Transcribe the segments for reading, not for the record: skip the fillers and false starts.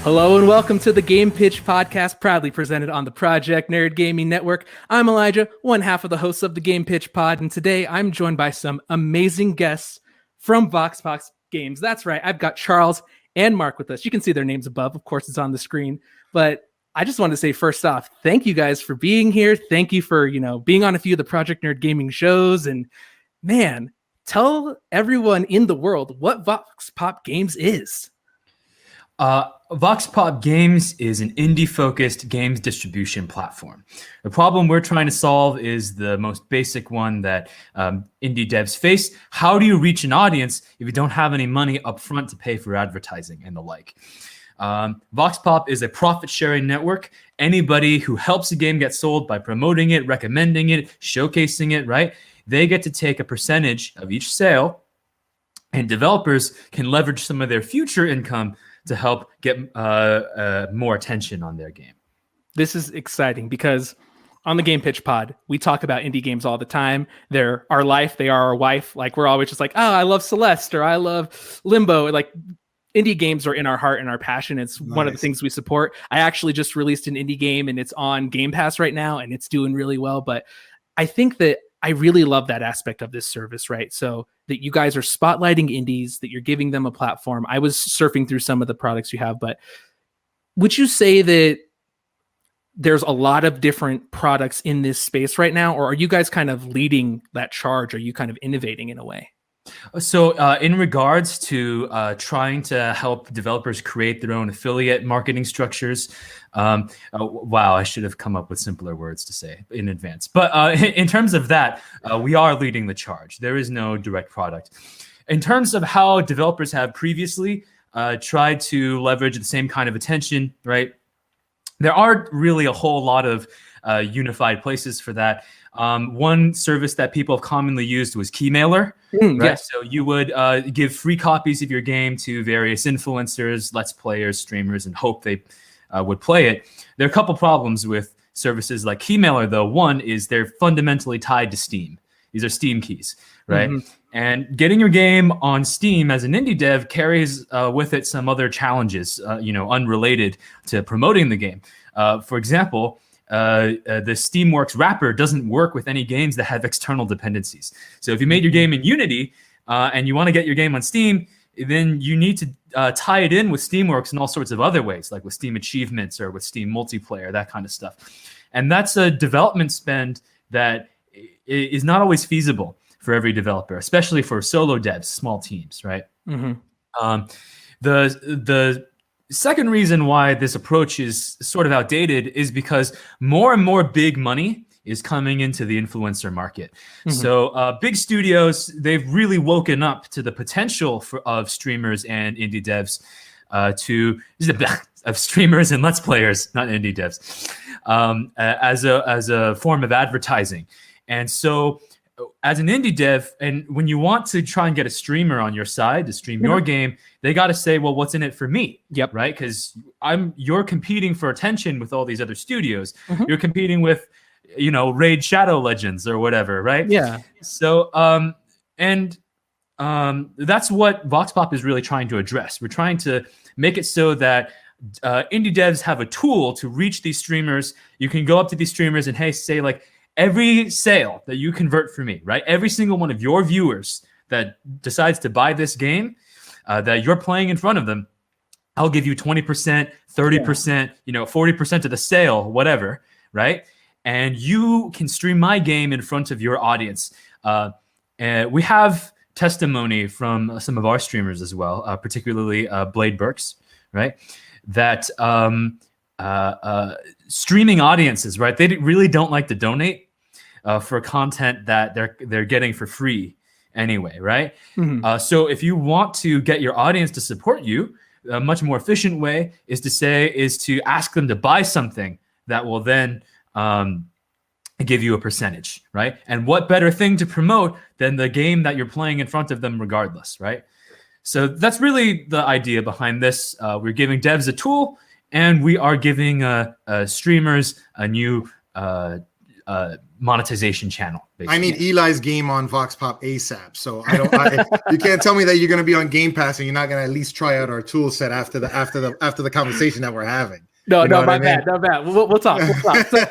Hello and welcome to the GamePitch Podcast, proudly presented on the Project Nerd Gaming Network. I'm Elijah, one half of the hosts of the GamePitch Pod, and today I'm joined by some amazing guests from VoxPop Games. That's right, I've got Charles and Marc with us. You can see their names above, of course it's on the screen, but I just want to say first off, thank you guys for being here. Thank you for, being on a few of the Project Nerd Gaming shows, and man, tell everyone in the world what VoxPop Games is. VoxPop Games is an indie-focused games distribution platform. The problem we're trying to solve is the most basic one that indie devs face. How do you reach an audience if you don't have any money up front to pay for advertising and the like? VoxPop is a profit-sharing network. Anybody who helps a game get sold by promoting it, recommending it, showcasing it, right? They get to take a percentage of each sale, and developers can leverage some of their future income to help get more attention on their game. This is exciting because on the GamePitch Pod, we talk about indie games all the time. They're our life. They are our wife. Like, we're always just like, oh, I love Celeste or I love Limbo. Like, indie games are in our heart and our passion. It's one of the things we support. I actually just released an indie game and it's on Game Pass right now and it's doing really well. But I think that I really love that aspect of this service, right? So that you guys are spotlighting indies, that you're giving them a platform. I was surfing through some of the products you have, but would you say that there's a lot of different products in this space right now, or are you guys kind of leading that charge? Are you kind of innovating in a way? So in regards to trying to help developers create their own affiliate marketing structures, wow, I should have come up with simpler words to say in advance. But in terms of that, we are leading the charge. There is no direct product. In terms of how developers have previously tried to leverage the same kind of attention, right? There aren't really a whole lot of unified places for that. One service that people have commonly used was Keymailer, right? Yes. So you would give free copies of your game to various influencers, let's players, streamers, and hope they would play it. There are a couple problems with services like Keymailer, though. One is they're fundamentally tied to Steam. These are Steam keys, right? Mm-hmm. And getting your game on Steam as an indie dev carries with it some other challenges, unrelated to promoting the game. For example, the Steamworks wrapper doesn't work with any games that have external dependencies. So if you made your game in Unity and you want to get your game on Steam, then you need to tie it in with Steamworks in all sorts of other ways, like with Steam Achievements or with Steam Multiplayer, that kind of stuff. And that's a development spend that is not always feasible for every developer, especially for solo devs, small teams, right? Mm-hmm. The second reason why this approach is sort of outdated is because more and more big money is coming into the influencer market. Mm-hmm. So big studios, they've really woken up to the potential of streamers and indie devs of streamers and let's players, not indie devs, as a form of advertising. And so as an indie dev, and when you want to try and get a streamer on your side to stream your game, they got to say, well, what's in it for me? Yep. Right? Because you're competing for attention with all these other studios. Mm-hmm. You're competing with, Raid Shadow Legends or whatever, right? Yeah. So, that's what VoxPop is really trying to address. We're trying to make it so that indie devs have a tool to reach these streamers. You can go up to these streamers and, hey, say like, every sale that you convert for me, right? Every single one of your viewers that decides to buy this game that you're playing in front of them, I'll give you 20%, 30%, 40% of the sale, whatever, right? And you can stream my game in front of your audience. And we have testimony from some of our streamers as well, particularly Blade Burks, right? That streaming audiences, right? They really don't like to donate for content that they're getting for free anyway, right? Mm-hmm. So if you want to get your audience to support you, a much more efficient way is to ask them to buy something that will then give you a percentage, right? And what better thing to promote than the game that you're playing in front of them regardless, right? So that's really the idea behind this. We're giving devs a tool, and we are giving streamers a new monetization channel. Basically. I need Eli's game on VoxPop ASAP. So you can't tell me that you're going to be on Game Pass and you're not going to at least try out our tool set after the conversation that we're having. No, you know my bad. We'll talk. So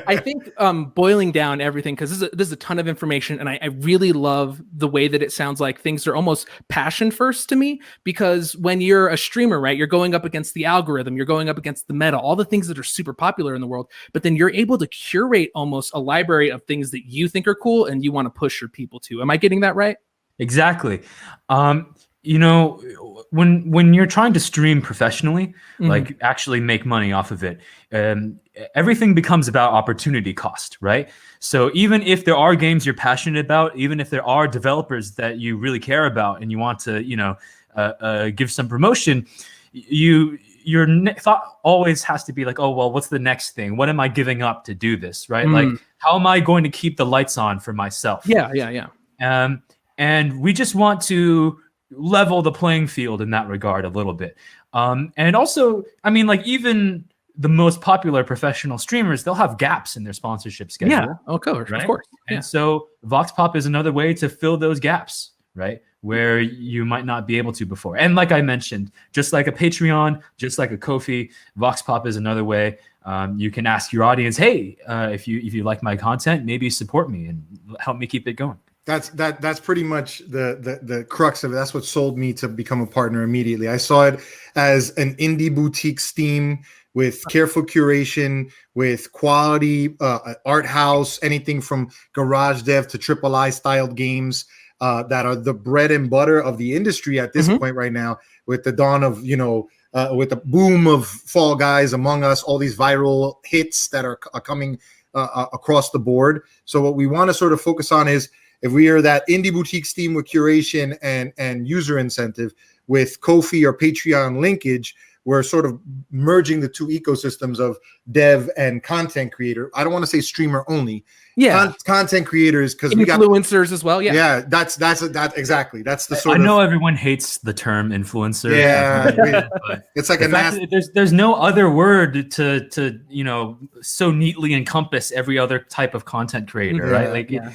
I think boiling down everything, because this is a ton of information, and I really love the way that it sounds like things are almost passion first to me, because when you're a streamer, right, you're going up against the algorithm, you're going up against the meta, all the things that are super popular in the world, but then you're able to curate almost a library of things that you think are cool and you want to push your people to. Am I getting that right? Exactly. You know, when you're trying to stream professionally, like actually make money off of it, everything becomes about opportunity cost, right? So even if there are games you're passionate about, even if there are developers that you really care about and you want to, give some promotion, your thought always has to be like, oh, well, what's the next thing? What am I giving up to do this, right? Like, how am I going to keep the lights on for myself? Yeah. And we just want to level the playing field in that regard a little bit. And also, I mean, like even the most popular professional streamers, they'll have gaps in their sponsorship schedule. Yeah, of course. And so VoxPop is another way to fill those gaps, right? Where you might not be able to before. And like I mentioned, just like a Patreon, just like a Ko-fi, VoxPop is another way. You can ask your audience, hey, if you like my content, maybe support me and help me keep it going. That's pretty much the crux of it. That's what sold me to become a partner immediately. I saw it as an indie boutique Steam with careful curation, with quality art house, anything from garage dev to III styled games that are the bread and butter of the industry at this point right now, with the dawn of, with the boom of Fall Guys, Among Us, all these viral hits that are coming across the board. So what we want to sort of focus on is, if we are that indie boutique Steam with curation and user incentive with Ko-fi or Patreon linkage, we're sort of merging the two ecosystems of dev and content creator. I don't want to say streamer only. Yeah, content creators, because we got influencers as well. Yeah, that's exactly. That's the sort. I know everyone hates the term influencer. Yeah, it's like there's no other word to so neatly encompass every other type of content creator, right? Like. Yeah.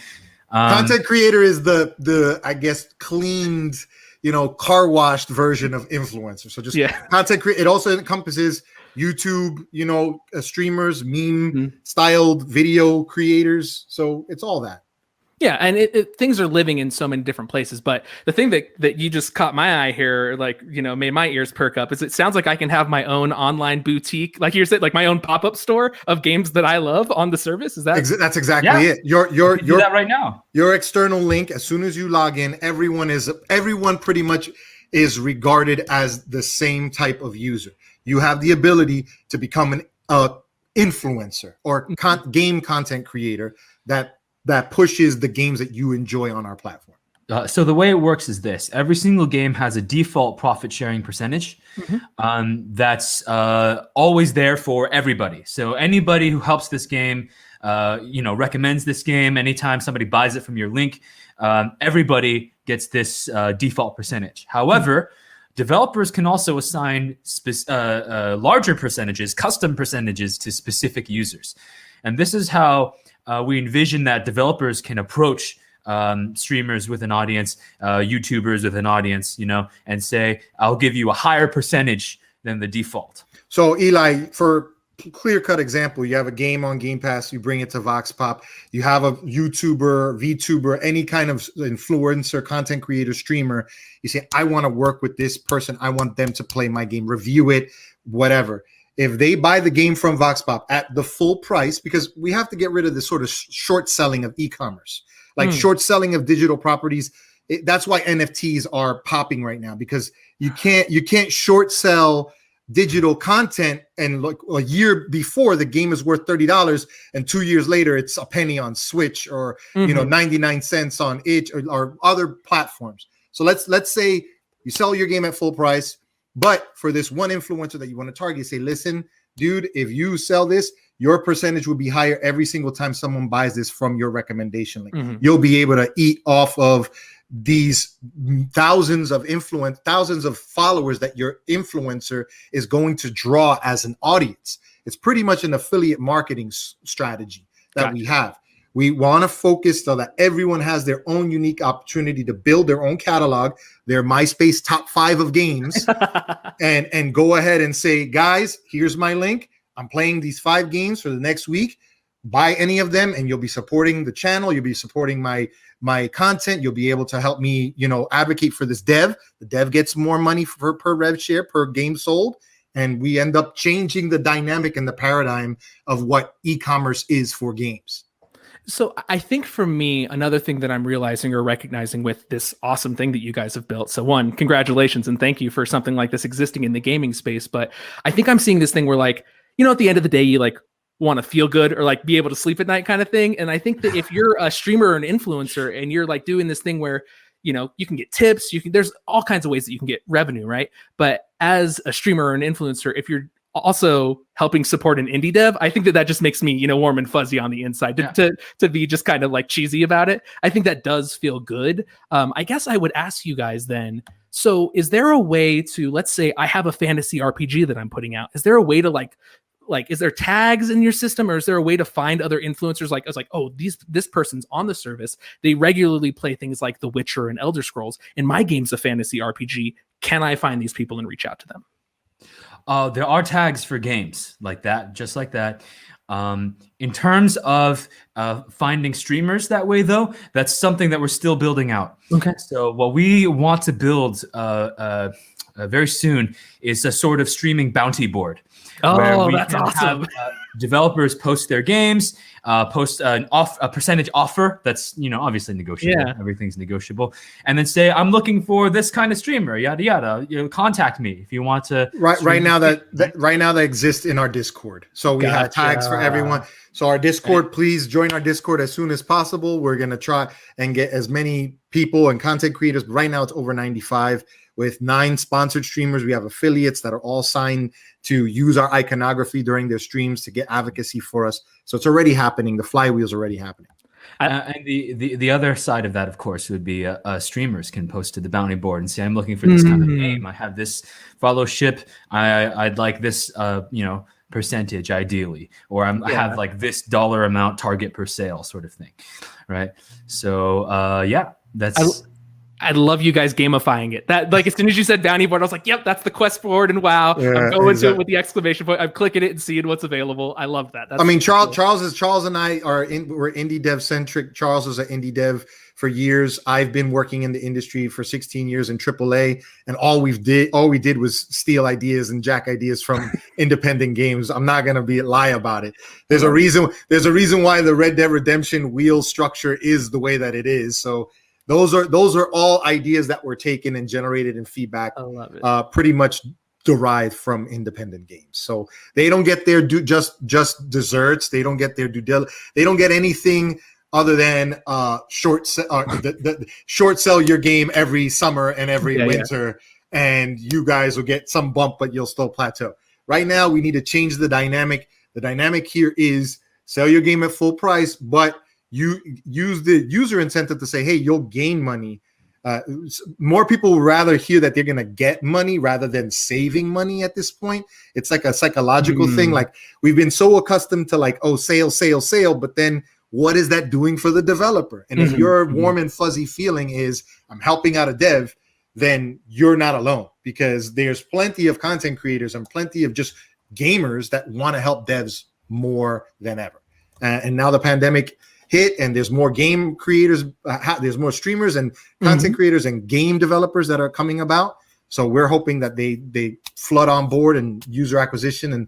Content creator is the I guess cleaned, car washed version of influencer. So just content creator. It also encompasses YouTube, streamers, meme styled video creators. So it's all that. Yeah, and things are living in so many different places. But the thing that you just caught my eye here, like, made my ears perk up, is it sounds like I can have my own online boutique, like you said, like my own pop-up store of games that I love on the service. Is that? That's exactly it. You're do that right now. Your external link, as soon as you log in, everyone pretty much is regarded as the same type of user. You have the ability to become an influencer or game content creator that pushes the games that you enjoy on our platform. So the way it works is this: every single game has a default profit sharing percentage that's always there for everybody. So anybody who helps this game, recommends this game, anytime somebody buys it from your link, everybody gets this default percentage. However, developers can also assign larger percentages, custom percentages to specific users. And this is how we envision that developers can approach streamers with an audience, YouTubers with an audience, and say, I'll give you a higher percentage than the default. So Eli, for clear-cut example, you have a game on Game Pass, you bring it to VoxPop, you have a YouTuber, VTuber, any kind of influencer, content creator, streamer, you say, I want to work with this person, I want them to play my game, review it, whatever. If they buy the game from VoxPop at the full price, because we have to get rid of the sort of short selling of e-commerce, like short selling of digital properties. That's why NFTs are popping right now, because you can't short sell digital content and like a year before the game is worth $30 and 2 years later it's a penny on Switch or 99 cents on itch or other platforms. So let's say you sell your game at full price. But for this one influencer that you want to target, say, listen, dude, if you sell this, your percentage will be higher every single time someone buys this from your recommendation link. You'll be able to eat off of these thousands of followers that your influencer is going to draw as an audience. It's pretty much an affiliate marketing strategy that we have. We want to focus so that everyone has their own unique opportunity to build their own catalog, their MySpace top 5 of games, and go ahead and say, guys, here's my link. I'm playing these 5 games for the next week. Buy any of them, and you'll be supporting the channel. You'll be supporting my content. You'll be able to help me, advocate for this dev. The dev gets more money per rev share per game sold. And we end up changing the dynamic and the paradigm of what e-commerce is for games. So I think for me, another thing that I'm realizing or recognizing with this awesome thing that you guys have built. So one, congratulations and thank you for something like this existing in the gaming space. But I think I'm seeing this thing where at the end of the day, you want to feel good or be able to sleep at night kind of thing. And I think that if you're a streamer or an influencer and you're doing this thing where, you can get tips, there's all kinds of ways that you can get revenue, right? But as a streamer or an influencer, if you're also helping support an indie dev, I think that just makes me, warm and fuzzy on the inside to be just kind of cheesy about it. I think that does feel good. I guess I would ask you guys then, so is there a way to, let's say I have a fantasy RPG that I'm putting out. Is there a way to is there tags in your system, or is there a way to find other influencers? I was oh, this person's on the service. They regularly play things like The Witcher and Elder Scrolls, and my game's a fantasy RPG. Can I find these people and reach out to them? There are tags for games like that, just like that. In terms of finding streamers that way, though, that's something that we're still building out. Okay. So what we want to build very soon is a sort of streaming bounty board. Oh, that's awesome. Have, developers post their games, post a percentage offer that's obviously negotiable. Yeah. Everything's negotiable, and then say, I'm looking for this kind of streamer, yada yada. Contact me if you want to. Right now that exists in our Discord. So we have tags for everyone. So our Discord, please join our Discord as soon as possible. We're gonna try and get as many people and content creators. Right now it's over 95. With 9 sponsored streamers, we have affiliates that are all signed to use our iconography during their streams to get advocacy for us. So it's already happening. The flywheel's already happening. And the other side of that, of course, would be streamers can post to the bounty board and say, I'm looking for this kind of game. I have this followership. I'd like this, percentage ideally, or I have this dollar amount target per sale sort of thing. Right. So, that's. I love you guys gamifying it. That as soon as you said bounty board, I was like, "Yep, that's the quest board." And wow, I'm going to it with the exclamation point. I'm clicking it and seeing what's available. I love that. Charles and I we're indie dev centric. Charles was an indie dev for years. I've been working in the industry for 16 years in AAA, and all we did was steal ideas and jack ideas from independent games. I'm not gonna lie about it. There's a reason why the Red Dead Redemption wheel structure is the way that it is. So. Those are all ideas that were taken and generated in feedback. I love it. Pretty much derived from independent games. So they don't get their just desserts. They don't get their they don't get anything other than short sell your game every summer and every winter, and you guys will get some bump, but you'll still plateau. Right now, we need to change the dynamic. The dynamic here is sell your game at full price, but you use the user incentive to say, hey, you'll gain money. More people would rather hear that they're going to get money rather than saving money at this point. It's like a psychological thing. We've been so accustomed to sale, but then what is that doing for the developer? And if your warm and fuzzy feeling is I'm helping out a dev, then you're not alone, because there's plenty of content creators and plenty of just gamers that want to help devs more than ever. And now the pandemic hit, and there's more game creators, there's more streamers and content creators and game developers that are coming about. So we're hoping that they flood on board and user acquisition, and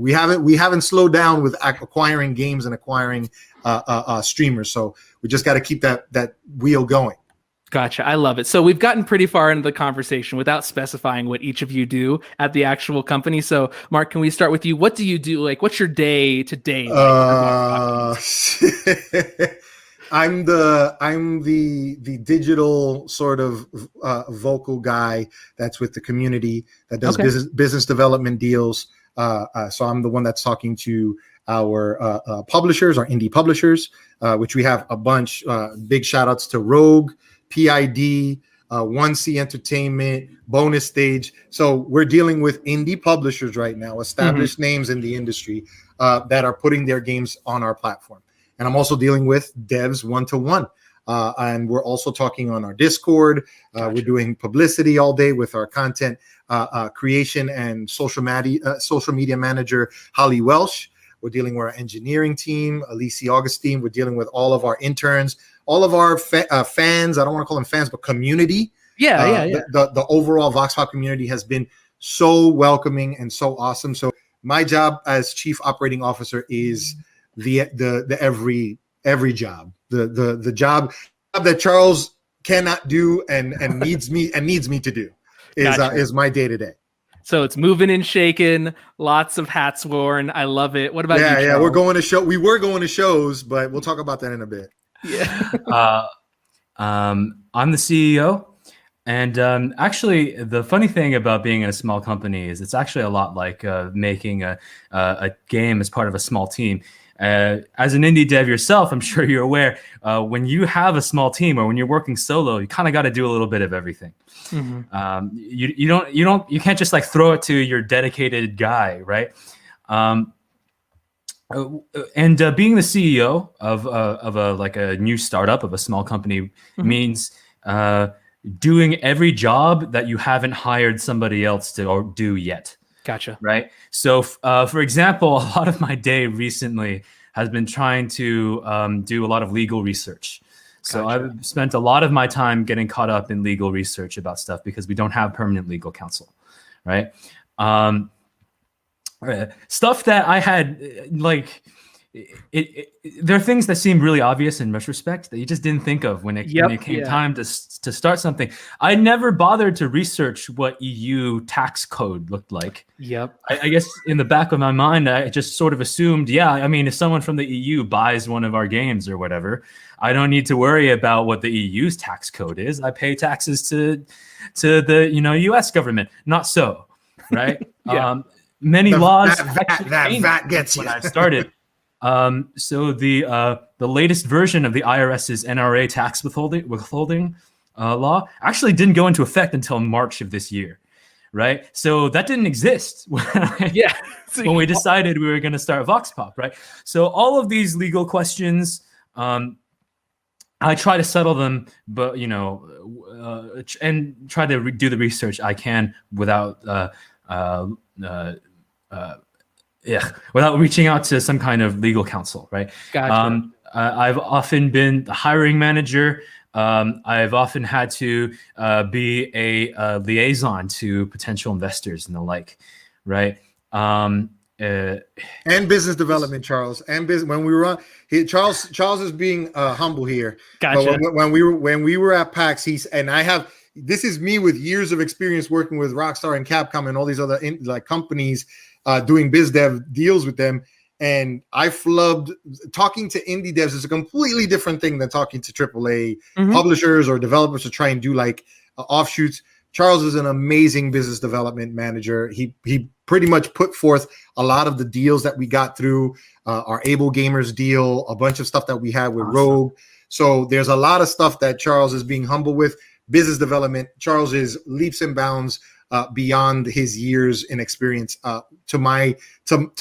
we haven't slowed down with acquiring games and acquiring streamers. So we just got to keep that wheel going. Gotcha. I love it. So we've gotten pretty far into the conversation without specifying what each of you do at the actual company. So Marc, can we start with you? What do you do? What's your day to day? I'm the digital sort of vocal guy that's with the community that does business development deals. So I'm the one that's talking to our publishers, our indie publishers, which we have a bunch. Big shout outs to Rogue, PID, 1C Entertainment, Bonus Stage. So we're dealing with indie publishers right now, established names in the industry that are putting their games on our platform. And I'm also dealing with devs one-to-one. And we're also talking on our Discord. We're doing publicity all day with our content creation and social media manager, Holly Welsh. We're dealing with our engineering team, Alicia Augustine. We're dealing with all of our interns, all of our fans. I don't want to call them fans, but community. Yeah. The overall VoxPop community has been so welcoming and so awesome. So my job as chief operating officer is the every job, the job that Charles cannot do and needs me to do is my day to day. So it's moving and shaking, lots of hats worn. I love it. What about you, Charles? Yeah, we're going to show. We were going to shows, but we'll talk about that in a bit. Yeah. I'm the CEO. And actually, the funny thing about being in a small company is it's actually a lot like making a game as part of a small team. As an indie dev yourself, I'm sure you're aware, when you have a small team or when you're working solo, you kind of got to do a little bit of everything. You can't just like throw it to your dedicated guy, right? And being the CEO of a new startup of a small company means doing every job that you haven't hired somebody else to do yet. Gotcha. Right. So, for example, a lot of my day recently has been trying to do a lot of legal research. So I've spent a lot of my time getting caught up in legal research about stuff because we don't have permanent legal counsel. Right. Stuff that I had there are things that seem really obvious in retrospect that you just didn't think of when it came time to start something. I never bothered to research what EU tax code looked like. I guess in the back of my mind, I just sort of assumed, if someone from the EU buys one of our games or whatever, I don't need to worry about what the EU's tax code is. I pay taxes to the US government. Not so, right? Many laws that VAT gets when I started. So the latest version of the IRS's NRA tax withholding law actually didn't go into effect until March of this year, right? So that didn't exist when we decided we were going to start VoxPop, right? So all of these legal questions, I try to settle them, but and try to do the research I can without without reaching out to some kind of legal counsel, right? Gotcha. I've often been the hiring manager. I've often had to be a liaison to potential investors and the like, right? And business development, Charles. And when we were on, Charles is being humble here. Gotcha. But when we were at PAX, this is me with years of experience working with Rockstar and Capcom and all these other companies. Doing biz dev deals with them, and I flubbed. Talking to indie devs is a completely different thing than talking to AAA publishers or developers to try and do offshoots. Charles is an amazing business development manager. He pretty much put forth a lot of the deals that we got through our Able Gamers deal, a bunch of stuff that we had with Rogue. So there's a lot of stuff that Charles is being humble with. Business development, Charles is leaps and bounds beyond his years in experience to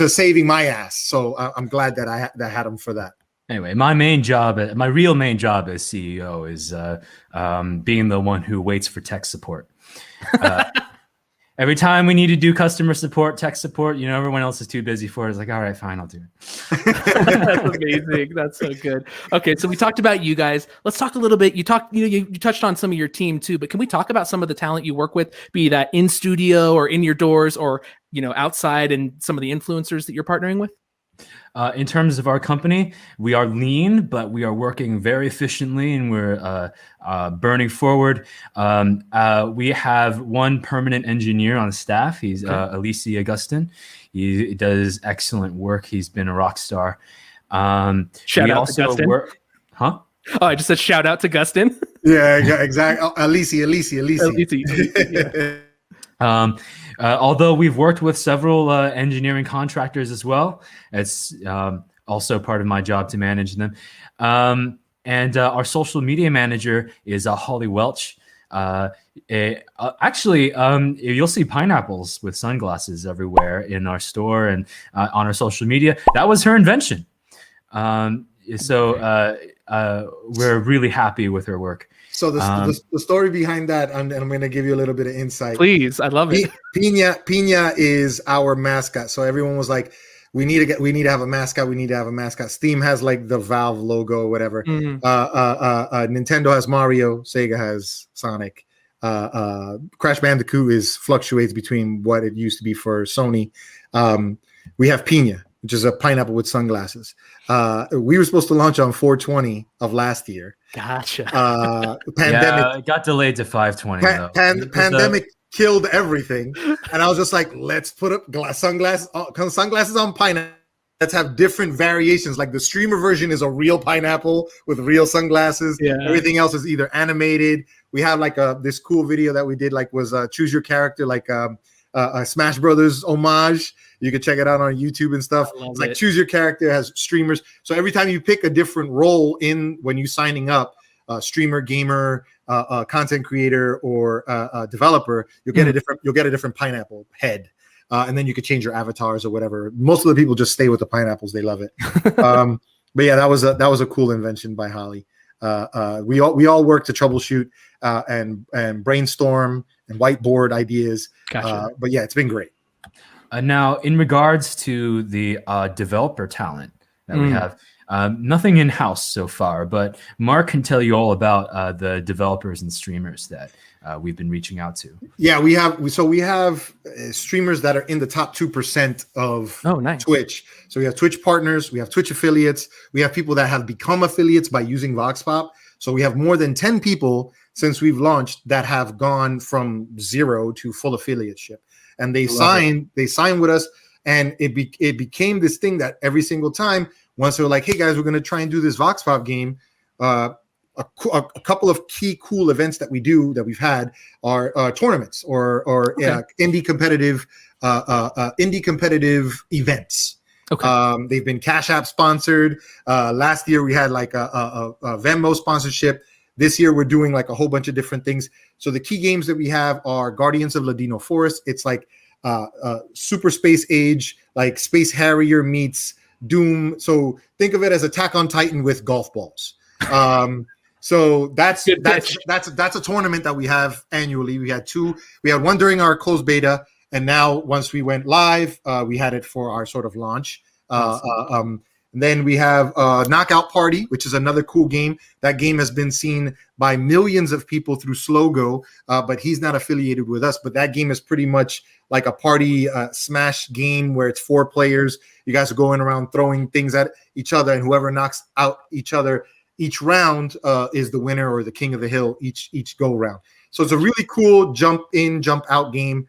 saving my ass. So I'm glad that I had him for that. Anyway, my real main job as CEO is being the one who waits for tech support. Every time we need to do customer support, tech support, everyone else is too busy for it. It's like, all right, fine, I'll do it. That's amazing. That's so good. Okay, so we talked about you guys. Let's talk a little bit. You touched on some of your team too, but can we talk about some of the talent you work with, be that in studio or in your doors or outside, and some of the influencers that you're partnering with? In terms of our company, we are lean, but we are working very efficiently, and we're burning forward. We have one permanent engineer on staff. He's Alicia Augustine. He does excellent work. He's been a rock star. Shout out to Gustin. Huh? Oh, I just said shout out to Gustin. Yeah, exactly. Alicia. Yeah. Although we've worked with several engineering contractors as well, it's also part of my job to manage them. And our social media manager is Holly Welch. You'll see pineapples with sunglasses everywhere in our store and on our social media. That was her invention. We're really happy with her work. So the story behind that, and I'm going to give you a little bit of insight. Please, I love it. Pina is our mascot. So everyone was like, we need to have a mascot. We need to have a mascot. Steam has like the Valve logo or whatever. Nintendo has Mario. Sega has Sonic. Crash Bandicoot fluctuates between what it used to be for Sony. We have Pina, which is a pineapple with sunglasses. We were supposed to launch on 4/20 of last year. Gotcha. Pandemic. It got delayed to 5/20. Pandemic killed everything, and I was just like, let's put up sunglasses on pineapple. Let's have different variations. Like the streamer version is a real pineapple with real sunglasses. Yeah. Everything else is either animated. We have like this cool video that we did, like was choose your character, like a Smash Brothers homage. You can check it out on YouTube and stuff. It's like choose your character, has streamers. So every time you pick a different role when you signing up, streamer, gamer, content creator, or developer, you'll get a different pineapple head. And then you could change your avatars or whatever. Most of the people just stay with the pineapples. They love it. But yeah, that was a cool invention by Holly. We all work to troubleshoot and brainstorm and whiteboard ideas. Gotcha. But yeah, it's been great. Now, in regards to the developer talent that we have, nothing in-house so far, but Marc can tell you all about the developers and streamers that we've been reaching out to. Yeah, we have streamers that are in the top 2% of Twitch. So we have Twitch partners, we have Twitch affiliates, we have people that have become affiliates by using VoxPop. So we have more than 10 people since we've launched that have gone from 0 to full affiliateship. And they signed with us, and it became this thing that every single time, once they were like, hey guys, we're going to try and do this VoxPop game, a couple of key cool events that we've had are tournaments or indie competitive events. Okay. They've been Cash App sponsored. Last year we had like a Venmo sponsorship. This year we're doing like a whole bunch of different things. So the key games that we have are Guardians of Ladino Forest. It's like Super Space Age, like Space Harrier meets Doom. So think of it as Attack on Titan with golf balls. So that's a tournament that we have annually. We had one during our closed beta, and now once we went live, we had it for our sort of launch. And then we have Knockout Party, which is another cool game. That game has been seen by millions of people through Slogo, but he's not affiliated with us. But that game is pretty much like a party smash game where it's 4 players. You guys are going around throwing things at each other, and whoever knocks out each other each round is the winner or the king of the hill each go round. So it's a really cool jump in, jump out game.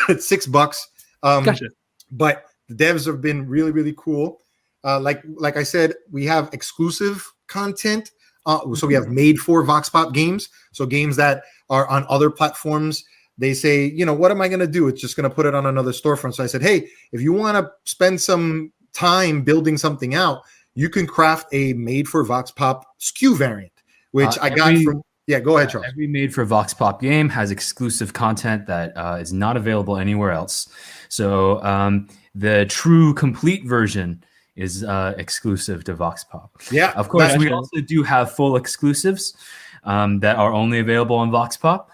It's $6. Gotcha. But the devs have been really, really cool. Like I said, we have exclusive content. So we have made for VoxPop games. So games that are on other platforms, they say, what am I going to do? It's just going to put it on another storefront. So I said, hey, if you want to spend some time building something out, you can craft a made for VoxPop SKU variant, which I got from. Yeah, go ahead, Charles. Every made for VoxPop game has exclusive content that is not available anywhere else. So the true complete version is exclusive to VoxPop. Yeah, of course, we also do have full exclusives that are only available on VoxPop.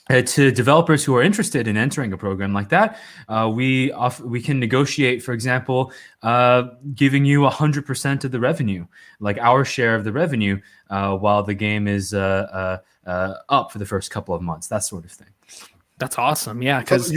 To developers who are interested in entering a program like that, we can negotiate, for example, giving you 100% of the revenue, like our share of the revenue, while the game is up for the first couple of months, that sort of thing. That's awesome. Yeah, because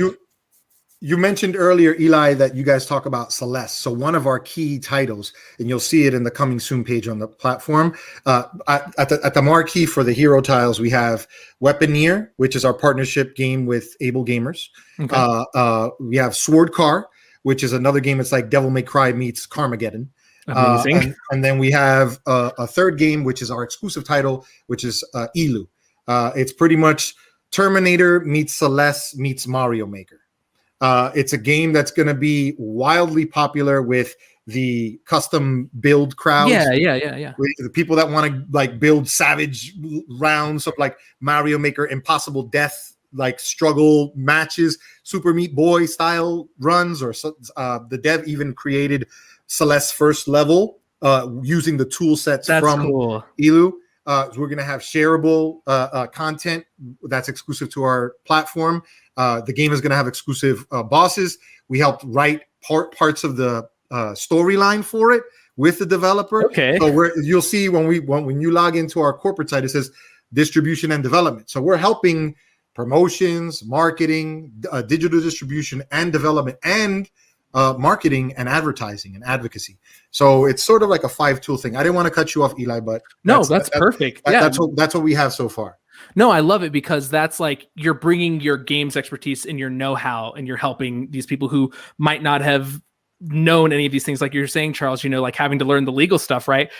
you mentioned earlier, Eli, that you guys talk about Celeste. So one of our key titles, and you'll see it in the coming soon page on the platform, at the marquee for the hero tiles, we have Weaponeer, which is our partnership game with Able Gamers. Okay. We have Sword Car, which is another game. It's like Devil May Cry meets Carmageddon. Amazing. And then we have a third game, which is our exclusive title, which is Elu. It's pretty much Terminator meets Celeste meets Mario Maker. It's a game that's going to be wildly popular with the custom build crowds. Yeah. The people that want to like build savage rounds of like Mario Maker Impossible Death, like struggle matches, Super Meat Boy style runs, or the dev even created Celeste's first level using the tool sets from cool. Elu. We're going to have shareable content that's exclusive to our platform. The game is going to have exclusive bosses. We helped write parts of the storyline for it with the developer. Okay. So you'll see when you log into our corporate site, it says distribution and development. So we're helping promotions, marketing, digital distribution and development, and marketing and advertising and advocacy. So it's sort of like a 5-tool thing. I didn't want to cut you off, Eli, but that's perfect. That's what we have so far. No, I love it because that's like you're bringing your games expertise and your know-how, and you're helping these people who might not have known any of these things. Like you're saying, Charles, like having to learn the legal stuff, right?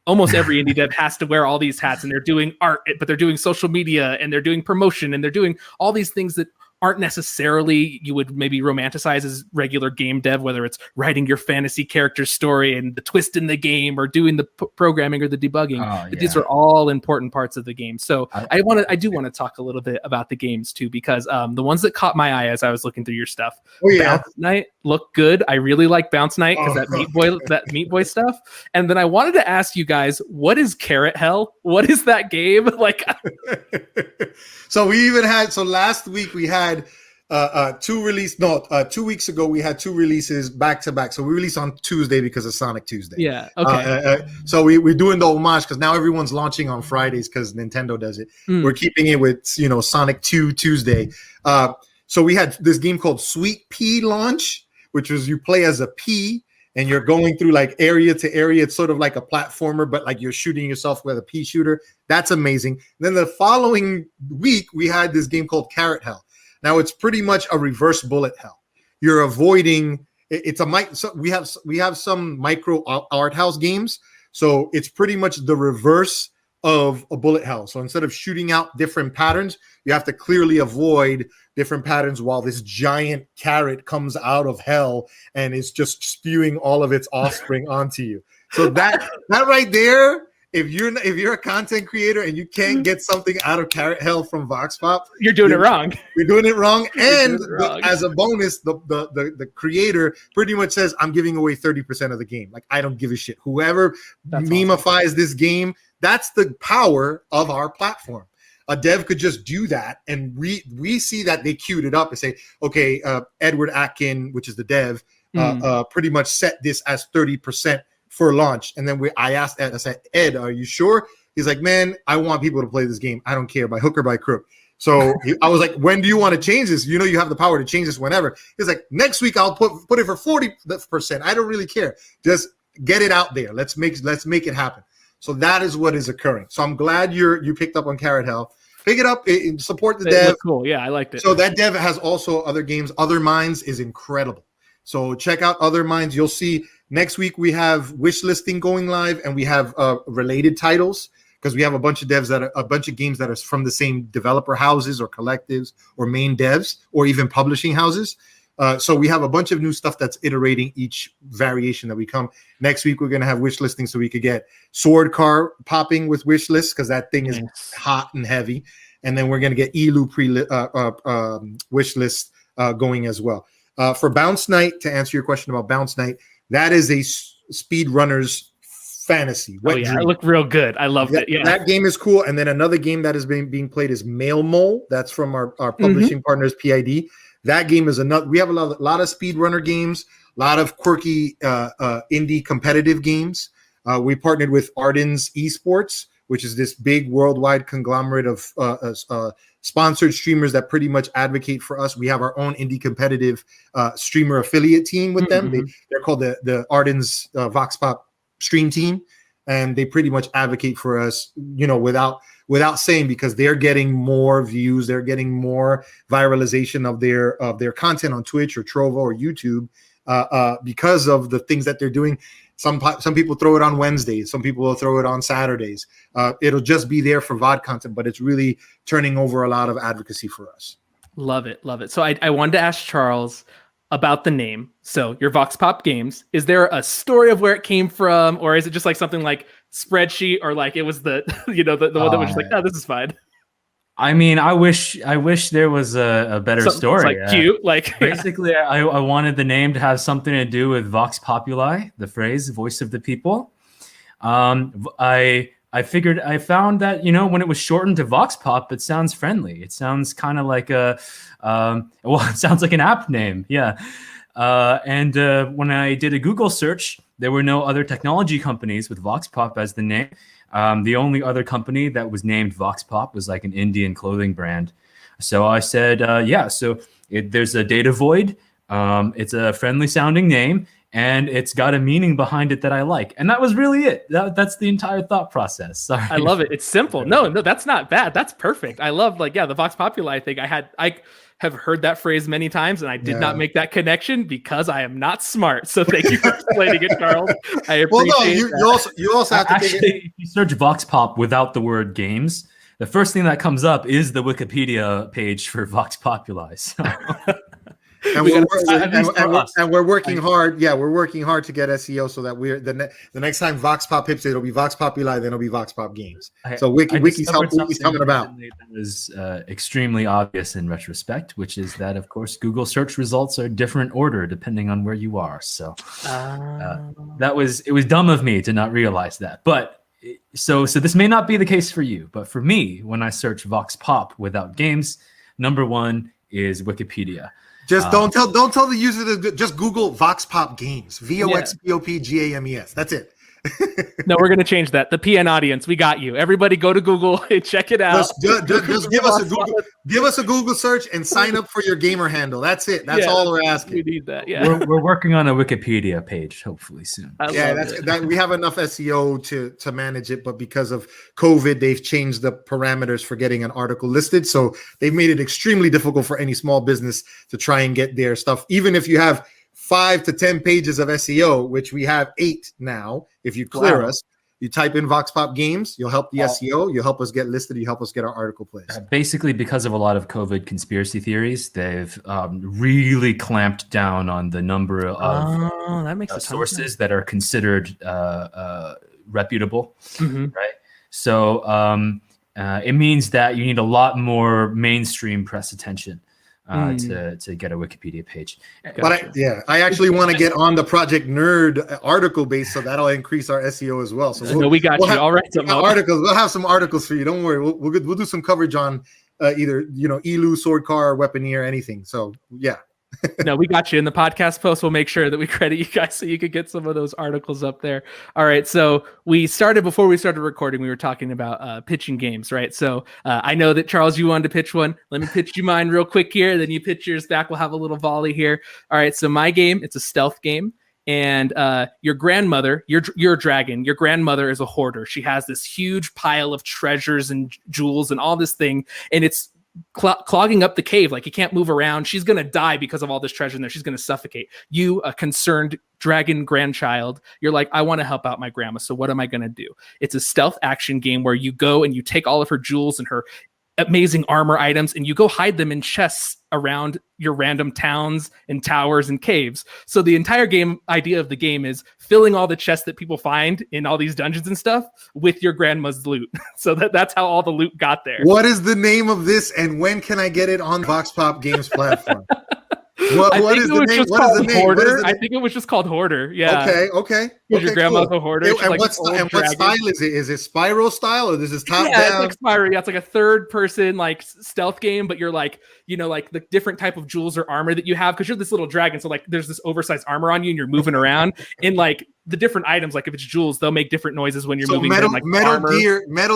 Almost every indie dev has to wear all these hats, and they're doing art, but they're doing social media, and they're doing promotion, and they're doing all these things that aren't necessarily you would maybe romanticize as regular game dev, whether it's writing your fantasy character story and the twist in the game, or doing the programming or the debugging. But these are all important parts of the game. So I do want to talk a little bit about the games too, because the ones that caught my eye as I was looking through your stuff, Bounce Night looked good. I really like Bounce Night because that Meat Boy stuff. And then I wanted to ask you guys, what is Carrot Hell? What is that game? Like, so last week we had 2 weeks ago we had 2 releases back to back. So we released on Tuesday because of Sonic Tuesday. Yeah. Okay. So we're doing the homage because now everyone's launching on Fridays because Nintendo does it. We're keeping it with Sonic 2 Tuesday. So we had this game called Sweet Pea launch, which was you play as a pea and you're going through like area to area. It's sort of like a platformer, but like you're shooting yourself with a pea shooter. That's amazing. Then the following week we had this game called Carrot Hell. Now it's pretty much a reverse bullet hell. You're avoiding. So we have some micro art house games. So it's pretty much the reverse of a bullet hell. So instead of shooting out different patterns, you have to clearly avoid different patterns while this giant carrot comes out of hell and is just spewing all of its offspring onto you. So that right there. If you're a content creator and you can't get something out of Carrot Hell from VoxPop, you're doing it wrong. You're doing it wrong. And as a bonus, the creator pretty much says, I'm giving away 30% of the game. Like, I don't give a shit. Whoever memifies this game, that's the power of our platform. A dev could just do that, and we see that they queued it up and say, okay, Edward Atkin, which is the dev, pretty much set this as 30% for launch. And then I asked Ed, I said, Ed, are you sure? He's like, man, I want people to play this game. I don't care by hook or by crook. So I was like, when do you want to change this? You have the power to change this whenever. He's like, next week I'll put it for 40%. I don't really care. Just get it out there. Let's make it happen. So that is what is occurring. So I'm glad you picked up on Carrot Hell. Pick it up, support the dev. Cool. Yeah, I liked it. So that dev has also other games. Other Minds is incredible. So check out Other Minds. You'll see next week we have wish listing going live, and we have related titles because we have a bunch of games that are from the same developer houses or collectives or main devs or even publishing houses. So we have a bunch of new stuff that's iterating each variation that we come. Next week we're going to have wish listing so we could get Sword Car popping with wish lists because that thing is hot and heavy, and then we're going to get Elu wish list going as well. For Bounce Night, to answer your question about Bounce Night, that is a speedrunner's fantasy. It looked real good. I loved it. Yeah, that game is cool. And then another game that is being played is Mail Mole. That's from our publishing partners, PID. That game is another. We have a lot of speedrunner games, a lot of quirky indie competitive games. We partnered with Arden's Esports, which is this big worldwide conglomerate of sponsored streamers that pretty much advocate for us. We have our own indie competitive streamer affiliate team with them. They're called the Arden's VoxPop stream team, and they pretty much advocate for us, without saying, because they're getting more views, they're getting more viralization of their content on Twitch or Trovo or YouTube because of the things that they're doing. Some people throw it on Wednesdays. Some people will throw it on Saturdays. It'll just be there for VOD content, but it's really turning over a lot of advocacy for us. Love it. Love it. So I wanted to ask Charles, about the name. So your VoxPop Games, is there a story of where it came from, or is it just like something like spreadsheet, or like it was the the one that was just like, oh, this is fine. I mean, I wish there was a better story. It's like cute, like basically, I wanted the name to have something to do with Vox Populi, the phrase "voice of the people." I found that, when it was shortened to Vox Pop, it sounds friendly. It sounds kind of like it sounds like an app name. Yeah. And when I did a Google search, there were no other technology companies with Vox Pop as the name. The only other company that was named Vox Pop was like an Indian clothing brand. So I said, there's a data void. It's a friendly sounding name, and it's got a meaning behind it that I like. And that was really it. That's the entire thought process. Sorry. I love it. It's simple. No, that's not bad. That's perfect. I love the Vox Populi thing. I have heard that phrase many times, and I did not make that connection because I am not smart. So thank you for explaining it, Charles. I appreciate you also have to actually, if you search Vox Pop without the word games, the first thing that comes up is the Wikipedia page for Vox Populi. So. And we're working hard. Yeah, we're working hard to get SEO so that we're the next time Vox Pop hits, it'll be Vox Populi, then it'll be Vox Pop Games. So Wiki's coming about. That was extremely obvious in retrospect, which is that, of course, Google search results are different order depending on where you are. So it was dumb of me to not realize that. But so this may not be the case for you, but for me, when I search Vox Pop without games, number one is Wikipedia. Just don't tell the user to just Google Vox Pop Games. VoxPopGames. That's it. No, we're gonna change that. The PN audience, we got you. Everybody, go to Google and check it out. Just give us a Google search and sign up for your gamer handle. That's it. That's all we're asking. We need that. Yeah, we're working on a Wikipedia page, hopefully soon. We have enough SEO to manage it, but because of COVID, they've changed the parameters for getting an article listed. So they've made it extremely difficult for any small business to try and get their stuff, even if you have 5 to 10 pages of SEO, which we have 8 now. If you clear us, you type in Vox Pop Games, you'll help the SEO, you'll help us get listed, you help us get our article placed. Basically, because of a lot of COVID conspiracy theories, they've really clamped down on the number of that makes sources that are considered reputable, right? So it means that you need a lot more mainstream press attention to get a Wikipedia page. But I actually want to get on the Project Nerd article base, so that'll increase our SEO as well. So we got you. All right, articles. We'll have some articles for you. Don't worry. We'll do some coverage on either Elu, Sword Car, Weaponeer, anything. So yeah. No, we got you. In the podcast post, we'll make sure that we credit you guys so you could get some of those articles up there. All right. So before we started recording, we were talking about pitching games, right? So I know that, Charles, you wanted to pitch one. Let me pitch you mine real quick here. Then you pitch yours back. We'll have a little volley here. All right. So my game, it's a stealth game. And your grandmother, you're a dragon. Your grandmother is a hoarder. She has this huge pile of treasures and jewels and all this thing. And it's clogging up the cave. Like, you can't move around. She's going to die because of all this treasure in there. She's going to suffocate. You, a concerned dragon grandchild, you're like, I want to help out my grandma. So what am I going to do? It's a stealth action game where you go and you take all of her jewels and her amazing armor items and you go hide them in chests around your random towns and towers and caves. So the entire idea of the game is filling all the chests that people find in all these dungeons and stuff with your grandma's loot. So that's how all the loot got there. What is the name of this, and when can I get it on VoxPop Games platform? What is the name? Hoarder. I think it was just called Hoarder. Yeah. Okay. Because your grandma's a hoarder. And what style is it? Is it spiral style, or this is top down? It's like spiral. Yeah, it's like a third person like stealth game, but you're like, like the different type of jewels or armor that you have, because you're this little dragon. So like there's this oversized armor on you and you're moving around, and like the different items, like if it's jewels, they'll make different noises when you're moving. Metal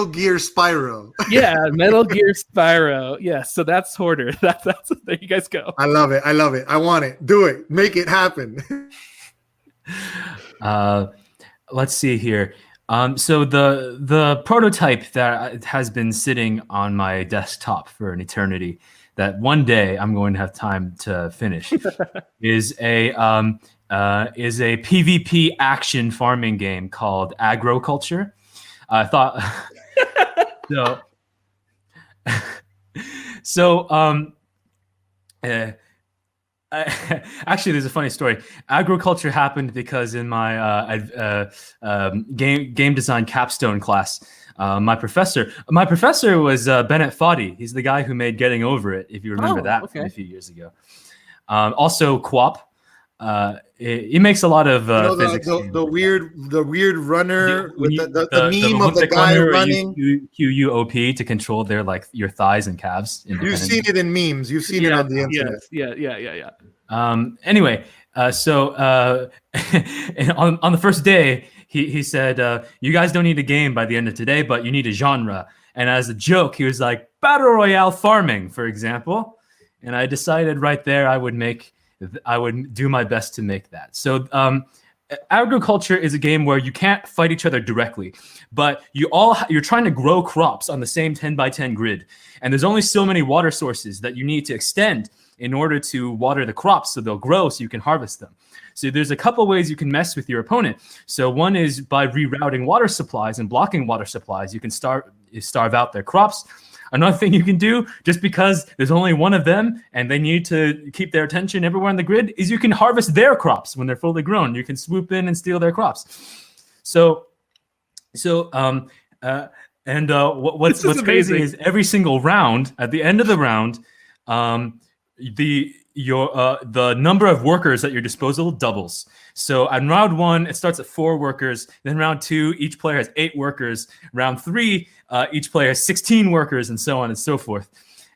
Gear Spyro. Yeah, Metal Gear Spyro. Yeah, so that's Hoarder. That's there you guys go. I love it. I want it. Do it. Make it happen. Let's see here. So the prototype that has been sitting on my desktop for an eternity, that one day I'm going to have time to finish, is a PvP action farming game called Agroculture. I thought Actually, there's a funny story. Agroculture happened because in my game design capstone class, my professor was Bennett Foddy. He's the guy who made Getting Over It, if you remember that from a few years ago. Also, QWOP. He makes a lot of physics. The weird runner with the meme of the Olympic guy runner running. QUOP to control their your thighs and calves. You've seen it in memes. You've seen it on the internet. Yeah. Anyway, so on the first day, he said, "You guys don't need a game by the end of today, but you need a genre." And as a joke, he was like, "Battle Royale farming, for example." And I decided right there I would do my best to make that. So Agriculture is a game where you can't fight each other directly, but you're trying to grow crops on the same 10 by 10 grid. And there's only so many water sources that you need to extend in order to water the crops so they'll grow so you can harvest them. So there's a couple ways you can mess with your opponent. So one is by rerouting water supplies and blocking water supplies. You can starve out their crops. Another thing you can do, just because there's only one of them and they need to keep their attention everywhere on the grid, is you can harvest their crops when they're fully grown. You can swoop in and steal their crops. What's crazy is every single round, at the end of the round, the number of workers at your disposal doubles. So on round 1, it starts at 4 workers. Then round 2, each player has 8 workers. Round 3, each player has 16 workers, and so on and so forth.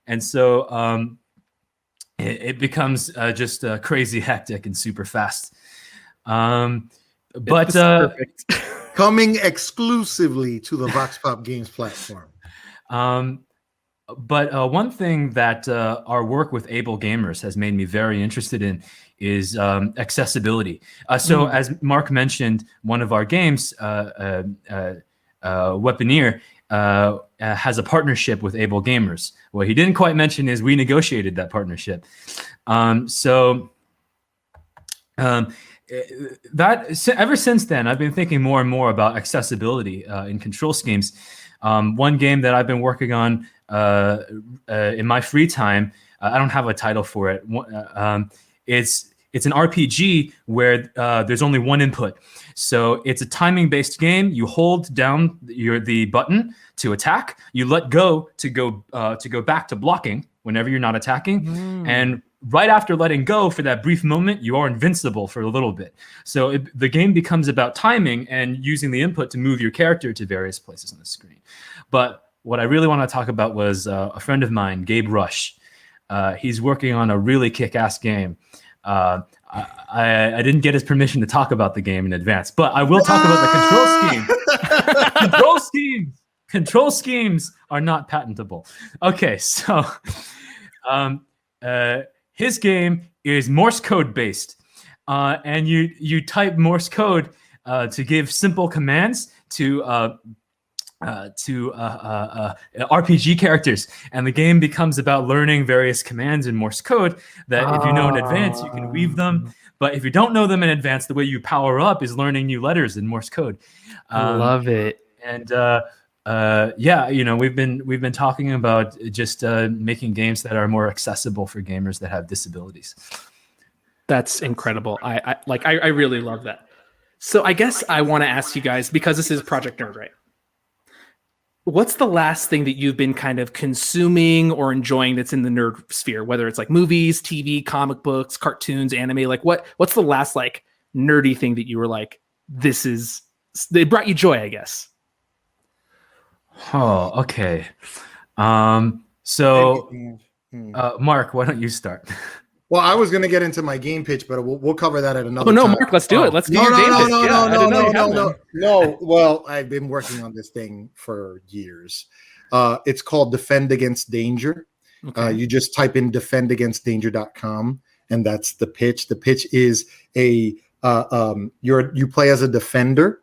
And so it becomes just crazy hectic and super fast. Perfect. Coming exclusively to the VoxPop Games platform. But one thing that our work with able gamers has made me very interested in is accessibility. So as Marc mentioned, one of our games, Weaponeer, has a partnership with able gamers. What he didn't quite mention is we negotiated that partnership. Ever since then, I've been thinking more and more about accessibility in control schemes. One game that I've been working on in my free time, I don't have a title for it. It's an RPG where there's only one input. So it's a timing-based game. You hold down the button to attack. You let go to go back to blocking whenever you're not attacking. And right after letting go for that brief moment, you are invincible for a little bit. So the game becomes about timing and using the input to move your character to various places on the screen. But what I really want to talk about was a friend of mine, Gabe Rush. He's working on a really kick-ass game. I didn't get his permission to talk about the game in advance, but I will talk about the control scheme. Control schemes are not patentable. Okay, so his game is Morse code based, and you type Morse code to give simple commands to RPG characters, and the game becomes about learning various commands in Morse code that if you know in advance, you can weave them. But if you don't know them in advance, the way you power up is learning new letters in Morse code. I love it. And we've been talking about just making games that are more accessible for gamers that have disabilities. That's incredible. I really love that. So I guess I want to ask you guys, because this is Project Nerd, right? What's the last thing that you've been kind of consuming or enjoying that's in the nerd sphere, whether it's like movies, TV, comic books, cartoons, anime? Like what's the last like nerdy thing that you were like, they brought you joy, I guess? Oh, okay. Marc, why don't you start? Well, I was going to get into my game pitch, but we'll cover that at another time. Marc, let's do it. Let's do your game pitch. No. Well, I've been working on this thing for years. It's called Defend Against Danger. Okay. You just type in defendagainstdanger.com, and that's the pitch. The pitch is you play as a defender,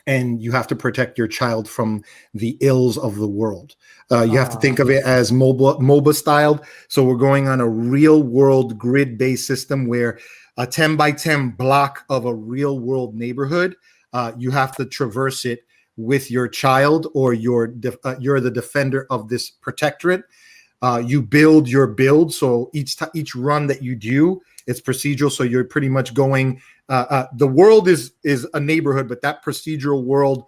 and you have to protect your child from the ills of the world. You have to think of it as MOBA styled. So we're going on a real world grid-based system where a 10 by 10 block of a real world neighborhood, you have to traverse it with your child, or you're the defender of this protectorate. You build your build, so each run that you do, it's procedural. So you're pretty much going. The world is a neighborhood, but that procedural world,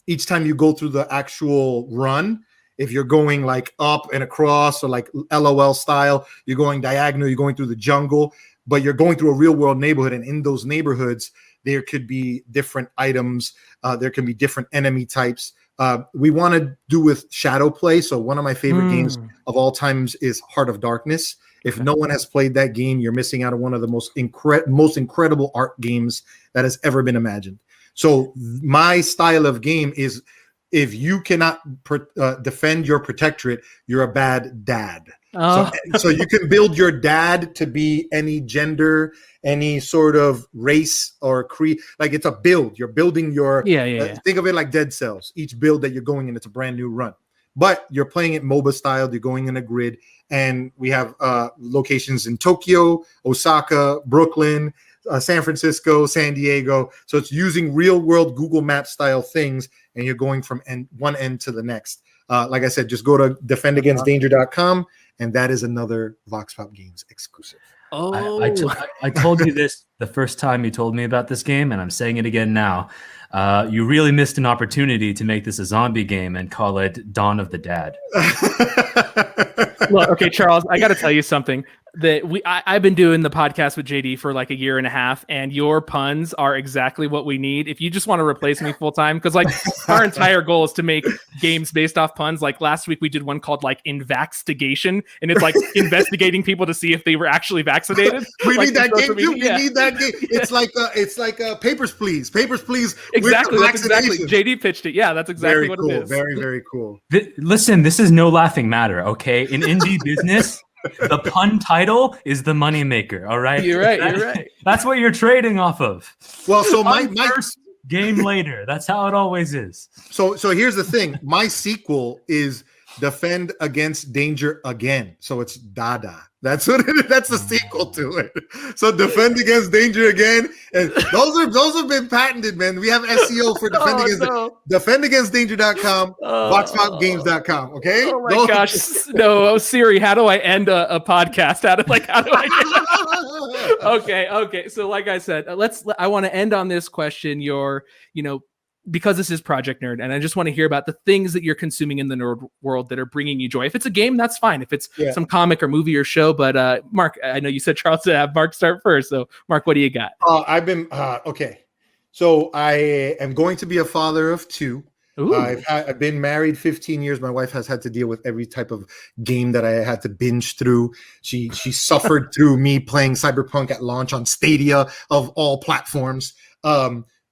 each time you go through the actual run, if you're going like up and across or like LOL style, you're going diagonal, you're going through the jungle, but you're going through a real world neighborhood, and in those neighborhoods, there could be different items. There can be different enemy types. We want to do with shadow play. So one of my favorite games of all times is Heart of Darkness. If no one has played that game, you're missing out on one of the most incredible art games that has ever been imagined. So my style of game is, if you cannot defend your protectorate, you're a bad dad. Oh. So you can build your dad to be any gender, any sort of race or creed. Like, it's a build. You're building your think of it like Dead Cells. Each build that you're going in, it's a brand new run. But you're playing it MOBA style. You're going in a grid, and we have locations in Tokyo, Osaka, Brooklyn, San Francisco, San Diego. So it's using real world Google Maps style things, and you're going from one end to the next. Like I said, just go to defendagainstdanger.com, and that is another VoxPop Games exclusive. Oh, I told you this the first time you told me about this game, and I'm saying it again now. You really missed an opportunity to make this a zombie game and call it Dawn of the Dad. Look, okay, Charles, I got to tell you something. I've been doing the podcast with JD for like a year and a half, and your puns are exactly what we need. If you just want to replace me full time, because like our entire goal is to make games based off puns. Like last week we did one called like Investigation, and it's like investigating people to see if they were actually vaccinated. We like, need that game too. We need that game. It's like Papers, Please. Papers, Please. Exactly. That's exactly. JD pitched it. Yeah, that's exactly what it is. Very, very cool. Listen, this is no laughing matter. Okay, in indie business, the pun title is the moneymaker. All right, you're right. That's what you're trading off of. Well, so my first game later. That's how it always is. So here's the thing. My sequel is Defend Against Danger Again. So it's Dada. That's what that's the sequel to it. So Defend Against Danger Again. And those have been patented, man. We have SEO for defendagainstdanger.com, VoxPopGames.com. Okay. Oh my gosh. No, Siri, how do I end a podcast? How do I Okay. So like I said, I want to end on this question. Because this is Project Nerd, and I just want to hear about the things that you're consuming in the nerd world that are bringing you joy. If it's a game, that's fine. If it's some comic or movie or show, but Marc, I know you said Charles to have Marc start first. So Marc, what do you got? I've been okay. So I am going to be a father of two. I've been married 15 years. My wife has had to deal with every type of game that I had to binge through. She suffered through me playing Cyberpunk at launch on Stadia of all platforms.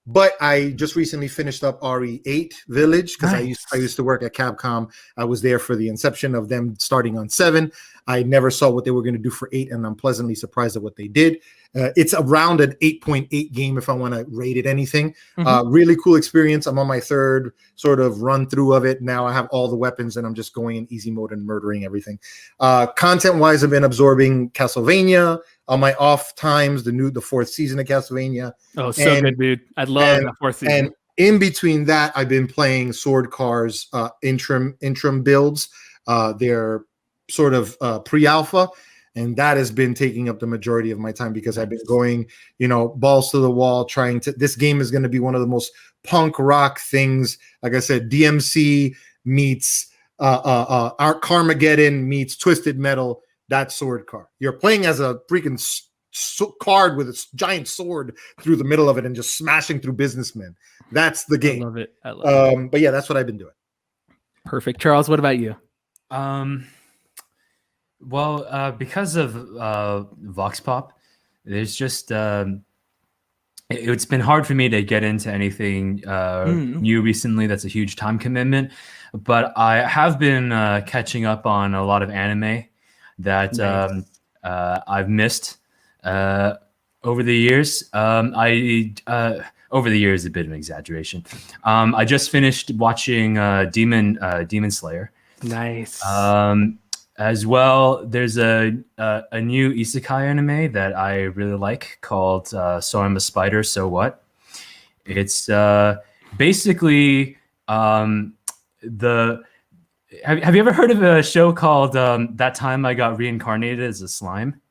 But I just recently finished up RE8 Village because I used to work at Capcom. I was there for the inception of them starting on 7. I never saw what they were going to do for 8, and I'm pleasantly surprised at what they did. It's around an 8.8 game if I want to rate it anything. Really cool experience. I'm on my third sort of run through of it. Now I have all the weapons, and I'm just going in easy mode and murdering everything. Content-wise, I've been absorbing Castlevania. On my off times, the fourth season of Castlevania. Oh, so good, dude. I love the fourth season. And in between that, I've been playing Sword Cars interim builds. They're sort of pre-alpha, and that has been taking up the majority of my time because I've been going, balls to the wall, trying to. This game is going to be one of the most punk rock things. Like I said, DMC meets Carmageddon meets Twisted Metal. That Sword Car. You're playing as a freaking card with a giant sword through the middle of it and just smashing through businessmen. That's the game. I love it. But yeah, that's what I've been doing. Perfect. Charles, what about you? Well, because of VoxPop, there's just it's been hard for me to get into anything new recently. That's a huge time commitment. But I have been catching up on a lot of anime that I've missed over the years. Over the years, a bit of an exaggeration. I just finished watching Demon Slayer. Nice. As well, there's a new isekai anime that I really like called So I'm a Spider, So What? It's basically Have you ever heard of a show called That Time I Got Reincarnated as a Slime?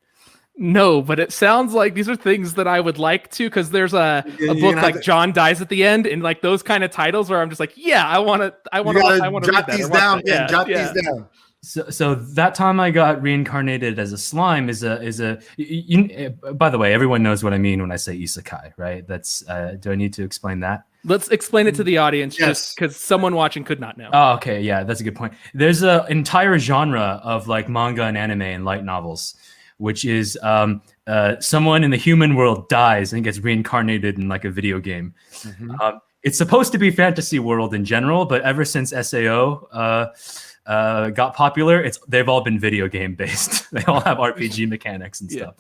No, but it sounds like these are things that I would like to, because there's a book like John Dies at the End, and like those kind of titles where I'm just like, yeah, I want to jot these down. Yeah, jot these down. So That Time I Got Reincarnated as a Slime is a by the way, everyone knows what I mean when I say isekai, right? That's do I need to explain that? Let's explain it to the audience, Yes. just because someone watching could not know. Oh, okay, yeah, that's a good point. There's an entire genre of like manga and anime and light novels, which is someone in the human world dies and gets reincarnated in like a video game. Mm-hmm. It's supposed to be fantasy world in general, but ever since SAO got popular, they've all been video game based. They all have RPG mechanics and stuff.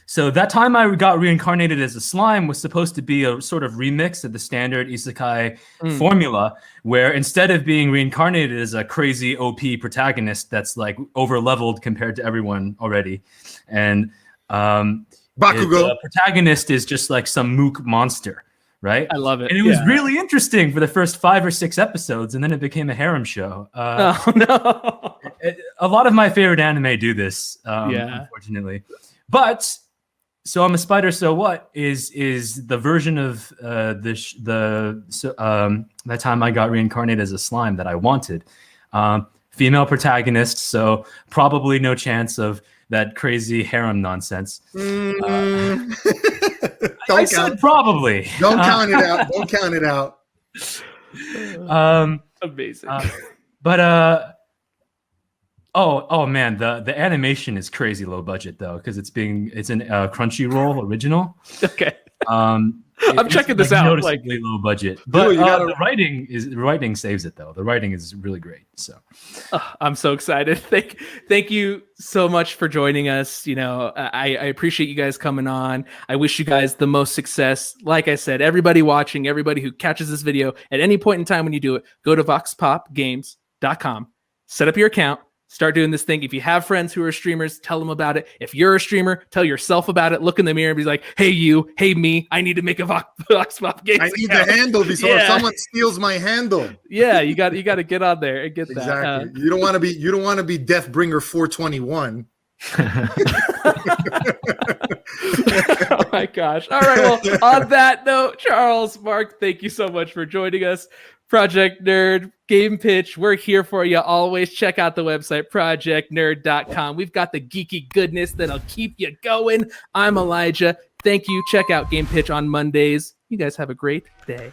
So That Time I Got Reincarnated as a Slime was supposed to be a sort of remix of the standard isekai formula, where instead of being reincarnated as a crazy OP protagonist that's like over leveled compared to everyone already, and Bakugo, the protagonist is just like some mook monster, right? I love it. And it was really interesting for the first 5 or 6 episodes, and then it became a harem show. Oh no! A lot of my favorite anime do this, unfortunately. But So I'm a Spider. So what is the version of That Time I Got Reincarnated as a Slime that I wanted? Female protagonist, so probably no chance of that crazy harem nonsense. I said probably. Don't count it out. Don't count it out. Amazing. Oh man, the animation is crazy low budget though, because it's in Crunchyroll original. Okay. I'm checking this out. Noticeably low budget, but the writing saves it though. The writing is really great. So I'm so excited. Thank you so much for joining us. You know, I appreciate you guys coming on. I wish you guys the most success. Like I said, everybody watching, everybody who catches this video at any point in time when you do it, go to VoxPopGames.com, set up your account. Start doing this thing. If you have friends who are streamers, tell them about it. If you're a streamer, tell yourself about it. Look in the mirror and be like, hey, you, hey, me, I need to make a VoxPop Games. I need the handle before someone steals my handle. Yeah, you got to get on there and get exactly. that. You don't want to be Deathbringer 421. Oh my gosh. All right. Well, on that note, Charles, Mark, thank you so much for joining us. Project Nerd, GamePitch, we're here for you always. Check out the website, projectnerd.com. We've got the geeky goodness that'll keep you going. I'm Elijah. Thank you. Check out GamePitch on Mondays. You guys have a great day.